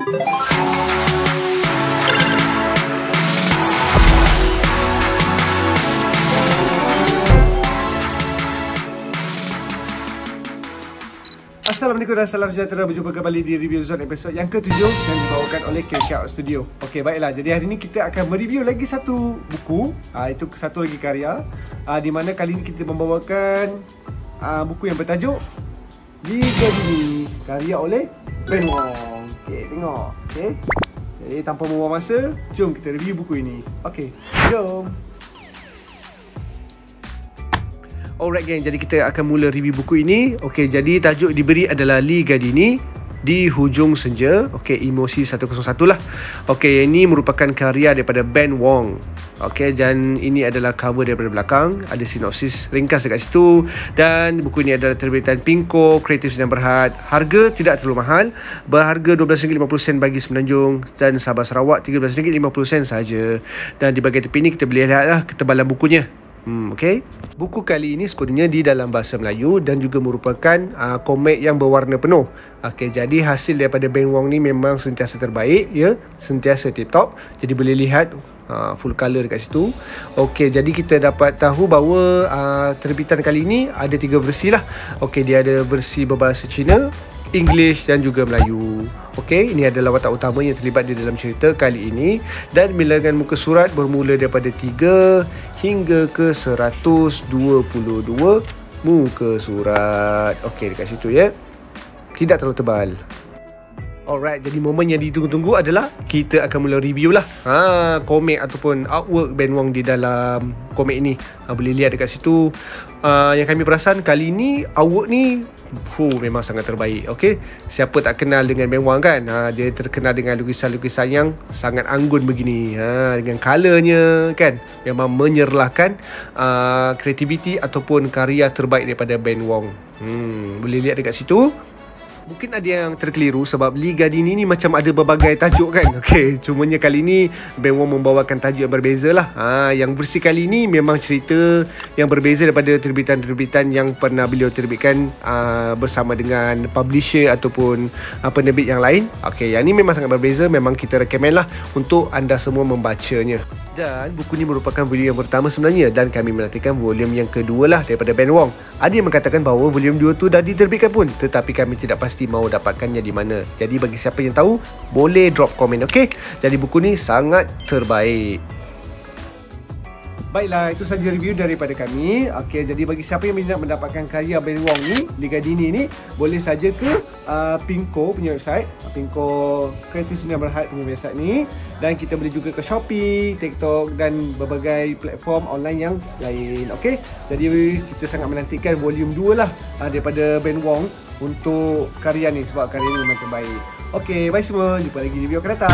Assalamualaikum dan salam sejahtera. Berjumpa kembali di Review Zone episod yang ke-7 yang dibawakan oleh KK Studio. Okey, baiklah. Jadi hari ini kita akan mereview lagi satu buku. Itu satu lagi karya. Di mana kali ini kita membawakan buku yang bertajuk Liga Dini, karya oleh Ben Wong. Okey, tengok. Okey. Jadi tanpa membuang masa, jom kita review buku ini. Okey, jom. Alright gang, jadi kita akan mula review buku ini. Okey, jadi tajuk diberi adalah Liga Dini di Hujung Senja. Okey, Emosi 101 lah. Okey, ini merupakan karya daripada Ben Wong. Okey, dan ini adalah cover daripada belakang. Ada sinopsis ringkas dekat situ. Dan buku ini adalah terbitan Pinko, Kreatif Sinar Berhad. Harga tidak terlalu mahal. Berharga RM12.50 bagi Semenanjung dan Sabah Sarawak RM13.50 sahaja. Dan di bahagian tepi ni kita boleh lihatlah ketebalan bukunya. Okay. Buku kali ini sepenuhnya di dalam bahasa Melayu dan juga merupakan komik yang berwarna penuh. Okay, jadi hasil daripada Ben Wong ni memang sentiasa terbaik, ya, sentiasa tip top. Jadi boleh lihat full colour dekat situ. Okey, jadi kita dapat tahu bahawa terbitan kali ini ada 3 versi lah. Okey, dia ada versi berbahasa Cina, English dan juga Melayu. Okey, ini adalah watak utama yang terlibat di dalam cerita kali ini. Dan bilangan muka surat bermula daripada 3 hingga ke 122 muka surat. Okey, dekat situ ya. Tidak terlalu tebal. Alright, jadi momen yang ditunggu-tunggu adalah kita akan mula review lah komik ataupun artwork Ben Wong di dalam komik ini. Boleh lihat dekat situ. Yang kami perasan kali ni artwork ni memang sangat terbaik. Okay, siapa tak kenal dengan Ben Wong kan? Dia terkenal dengan lukisan-lukisan yang sangat anggun begini, dengan colournya kan, memang menyerlahkan kreativiti ataupun karya terbaik daripada Ben Wong. Boleh lihat dekat situ. Mungkin ada yang terkeliru sebab Liga Dini ni macam ada berbagai tajuk kan. Okey, cumanya kali ni Ben Wong membawakan tajuk yang berbeza lah. Yang versi kali ni memang cerita yang berbeza daripada terbitan-terbitan yang pernah beliau terbitkan bersama dengan publisher ataupun penerbit yang lain. Okey, yang ni memang sangat berbeza. Memang kita recommend lah untuk anda semua membacanya. Dan buku ni merupakan volume yang pertama sebenarnya, dan kami menantikan volume yang kedua lah daripada Ben Wong. Ada yang mengatakan bahawa volume 2 tu dah diterbitkan pun, tetapi kami tidak pasti mahu dapatkannya di mana. Jadi bagi siapa yang tahu, boleh drop komen, okey? Jadi buku ni sangat terbaik. Baiklah, itu saja review daripada kami. Okey, jadi bagi siapa yang minat mendapatkan karya Ben Wong ni, Liga Dini ni, boleh saja ke Pinko punya website, Pinko Kreatif Sinar Berhad punya website ni, dan kita boleh juga ke Shopee, TikTok dan berbagai platform online yang lain. Okey, jadi kita sangat menantikan volume 2 lah daripada Ben Wong untuk karya ni sebab karya ni memang terbaik. Okey, bye semua. Jumpa lagi di video akan datang.